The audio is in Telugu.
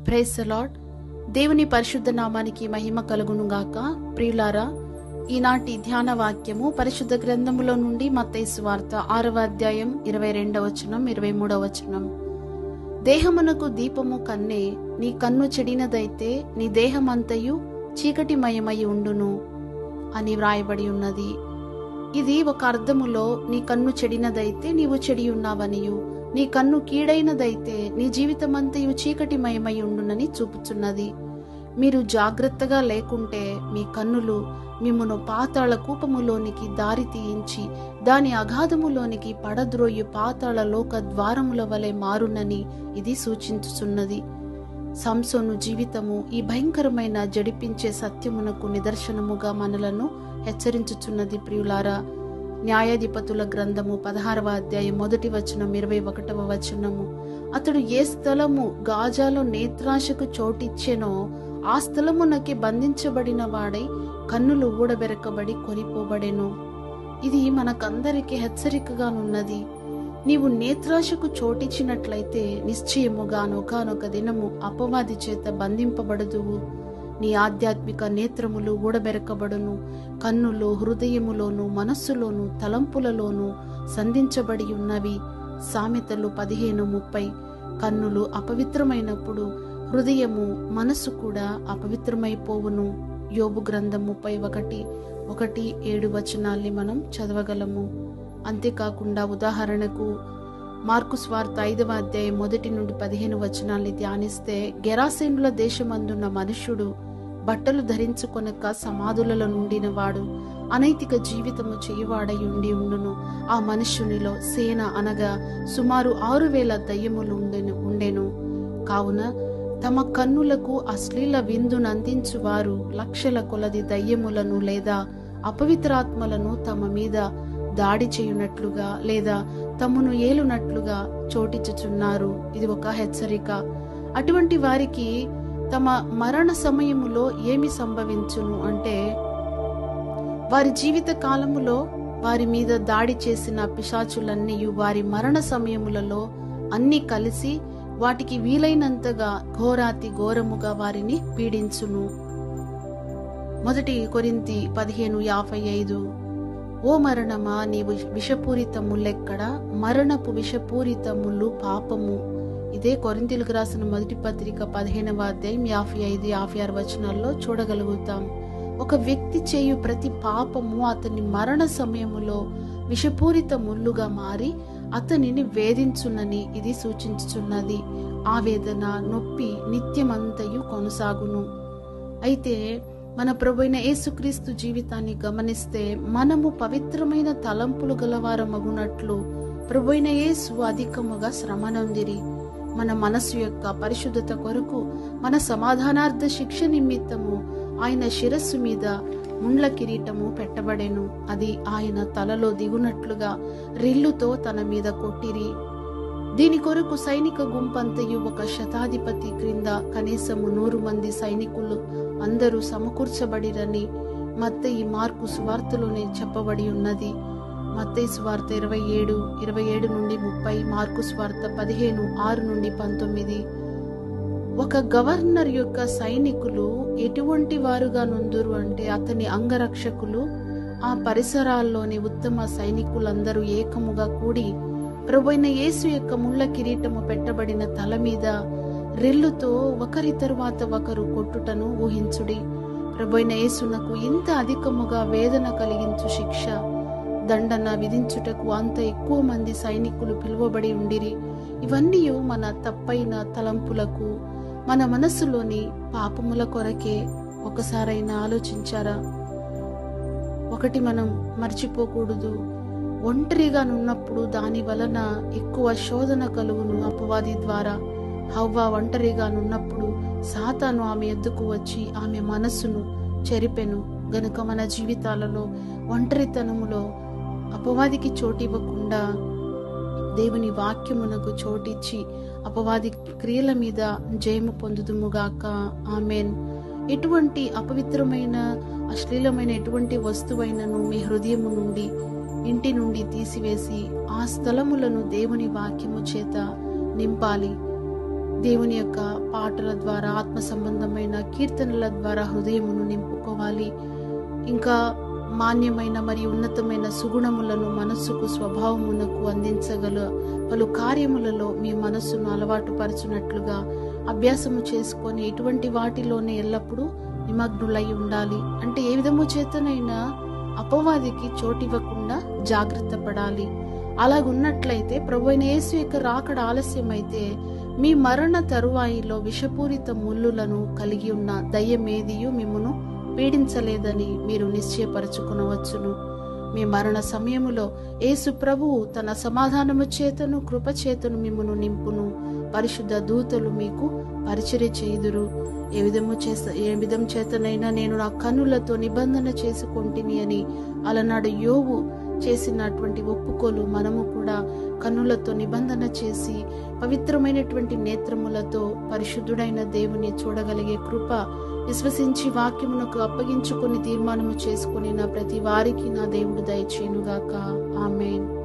Praise the lord. దేవుని పరిశుద్ధ నామానికి మహిమ కలుగును గాక. ప్రియులారా, ఈనాటి ధ్యాన వాక్యము పరిశుద్ధ గ్రంథములో నుండి మత్తయి సువార్త 6వ అధ్యాయం 22వ వచనం 23వ వచనం. దేహమునకు దీపము కన్నే, నీ కన్ను చెడినదైతే నీ దేహమంతయు చీకటిమయమై ఉండును అని వ్రాయబడి ఉన్నది. ఇది ఒక అర్థములో నీ కన్ను చెడినదైతే నీవు చెడి ఉన్నావనియు, నీ కన్ను కీడైనదైతే నీ జీవితమంతయు చీకటిమయమై ఉండునని చూపుచున్నది. మీరు జాగ్రత్తగా లేకుంటే మీ కన్నులు మిమ్మును పాతాళ కూపములోనికి దారి తీయించి దాని అగాధములోనికి పడద్రోయు పాతాళ లోక ద్వారముల వలె మారునని ఇది సూచించుచున్నది. సంసోను జీవితము ఈ భయంకరమైన జడిపించే సత్యమునకు నిదర్శనముగా మనలను హెచ్చరించుచున్నది. ప్రియులారా, న్యాయాధిపతుల గ్రంథము 16వ అధ్యాయం 1వ వచనం 21వ వచనము. అతడు ఏ స్థలము గాజాలో నేత్రాశకు చోటిచ్చెనో ఆ స్థలమునకి బంధించబడిన వాడై కన్నులు ఊడబెరకబడి కొనిపోబడెను. ఇది మనకందరికి హెచ్చరికగానున్నది. నీవు నేత్రాశకు చోటిచ్చినట్లయితే నిశ్చయముగా ఒకానొక దినము అపవాది చేత బంధింపబడదువు. నీ ఆధ్యాత్మిక నేత్రములు ఊడబెరకబడును. కన్నులు హృదయములోను మనస్సులోను తలంపులలోను సంధించబడి ఉన్నవి. సామెతలు 15:30. కన్నులు అపవిత్రమైనప్పుడు హృదయము మనస్సు కూడా అపవిత్రమైపోవును. యోబు గ్రంథం 31:1-7 వచనాల్ని మనం చదవగలము. అంతేకాకుండా ఉదాహరణకు మార్కు స్వార్త 5వ అధ్యాయం 1-15 వచనాల్ని ధ్యానిస్తే, గెరాసేనుల దేశమందున్న మనుష్యుడు బట్టలు ధరించుకొనక సమాధులలో నుండిన వాడు అనైతిక జీవితము చేయువాడై ఉండును. ఆ మనుష్యునిలో సేన అనగా సుమారు 6,000 దయ్యములు ఉండెను. కావున తమ కన్నులకు అశ్లీల విందునందించు వారు లక్షల కొలది దయ్యములను లేదా అపవిత్రాత్మలను తమ మీద దాడి చేయునట్లుగా లేదా తమను ఏలునట్లుగా చోటిచ్చుచున్నారు. ఇది ఒక హెచ్చరిక. అటువంటి వారికి తమ మరణ సమయములో ఏమి సంభవించును అంటే, వారి జీవిత కాలములో వారి మీద దాడి చేసిన పిశాచులన్నీ వారి మరణ సమయములలో అన్ని కలిసి వాటికి వీలైనంతగా ఘోరాతి ఘోరముగా వారిని పీడించును. 1 కొరింథీ 15:55. ఓ మరణమా, నీవు విషపూరితములెక్కడ? మరణపు విషపూరితములు పాపము. ఇదే కొరింథీయులకు రాసిన మొదటి పత్రిక 15వ అధ్యాయం 55-56 వచనాల్లో చూడగలుగుతాం. ఒక వ్యక్తి చేయు ప్రతి పాపము అతని మరణ సమయములో విషపూరిత ముళ్ళుగా మారి అతనిని వేధించునని ఇది సూచించుచున్నది. ఆవేదన నొప్పి నిత్యమంతయు కొనసాగును. అయితే మన ప్రభువైన యేసుక్రీస్తు జీవితాన్ని గమనిస్తే, మనము పవిత్రమైన తలంపులు గలవారమగునట్లు ప్రభువైన యేసు అధికముగా శ్రమనొందిరి. మన మనస్సు యొక్క పరిశుద్ధత కొరకు, మన సమాధానార్థ శిక్ష నిమిత్తము ఆయన శిరస్సు మీద ముండ్ల కిరీటము పెట్టబడెను. అది ఆయన తలలో దిగునట్లుగా రిల్లుతో తన మీద కొట్టిరి. దీని కొరకు సైనిక గుంపంతయు ఒక శతాధిపతి క్రింద కనీసము 100 మంది సైనికులు అందరూ సమకూర్చబడిరని మత్తయి మార్కు సువార్తలోనే చెప్పబడి ఉన్నది. మత్తయి సువార్త 27:27-30, మార్కు సువార్త 15:6-19. ఒక గవర్నర్ యొక్క సైనికులు ఎటువంటి వారుగా నొందురు అంటే, అతని అంగరక్షకులు ఆ పరిసరాల్లోని ఉత్తమ సైనికులందరూ ఏకముగా కూడి ప్రభువైన యేసు యొక్క ముళ్ళ కిరీటము పెట్టబడిన తల మీద రెల్లుతో ఒకరి తరువాత ఒకరు కొట్టుటను ఊహించుడి. ప్రభువైన యేసునకు ఇంత అధికముగా వేదన కలిగించు శిక్ష దండన విధించుటకు అంత ఎక్కువ మంది సైనికులు పిలువబడి ఉండిరి. ఇవన్నీ మన తప్పైన తలంపులకు, మన మనస్సులోని పాపముల కొరకే. ఒకసారైనా ఆలోచించారా? ఒకటి మనం మర్చిపోకూడదు, ఒంటరిగా నున్నప్పుడు దాని వలన ఎక్కువ శోధన కలుగును అపవాది ద్వారా. హవ్వ ఒంటరిగా నున్నప్పుడు సాతాను ఆమె ఎద్దుకు వచ్చి ఆమె మనస్సును చెరిపెను. గనుక మన జీవితాలలో ఒంటరితనములో అపవాదికి చోటివ్వకుండా దేవుని వాక్యమునకు చోటిచ్చి అపవాది క్రియల మీద జయము పొందుదుముగాక. ఆమెన్. ఎటువంటి అపవిత్రమైన అశ్లీలమైన ఎటువంటి వస్తువైనను మీ హృదయము నుండి ఇంటి నుండి తీసివేసి ఆ స్థలములను దేవుని వాక్యము చేత నింపాలి. దేవుని యొక్క పాటల ద్వారా, ఆత్మ సంబంధమైన కీర్తనల ద్వారా హృదయమును నింపుకోవాలి. ఇంకా మాన్యమైన మరియు ఉన్నతమైన సుగుణములను మనస్సుకు, స్వభావమునకు అందించగల పలు కార్యములలో మీ మనస్సును అలవాటు పరచునట్లుగా అభ్యాసము చేసుకొని ఇటువంటి వాటిలోనే ఎల్లప్పుడూ నిమగ్నులై ఉండాలి. అంటే ఏ విధము చేతనైనా అపవాదికి చోటివ్వకుండా జాగ్రత్త పడాలి. అలాగున్నట్లయితే ప్రభువైన యేసు యొక్క రాకడ ఆలస్యమైతే మీ మరణ తరువాయిలో విషపూరిత ముళ్ళులను కలిగి ఉన్న దయ్యమేదియు మిమ్మును పీడించలేదని మీరు నిశ్చయపరచుకునవచ్చును. మీ మరణ సమయములో యేసు ప్రభువు తన సమాధానము చేతను, కృపచేతను మిమ్మును నింపును. పరిశుద్ధ దూతలు మీకు పరిచర్య చేయుదురు. ఏ విధం చేతనైనా నేను నా కన్నులతో నిబంధన చేసుకొంటిని అని అలనాడు యోబు చేసినటువంటి ఒప్పుకోలు మనము కూడా కన్నులతో నిబంధన చేసి పవిత్రమైనటువంటి నేత్రములతో పరిశుద్ధుడైన దేవుని చూడగలిగే కృప, విశ్వసించి వాక్యమునకు అప్పగించుకొని తీర్మానము చేసుకుని నా ప్రతి వారికి నా దేవుడు దయచేయునుగాక. ఆమేన్.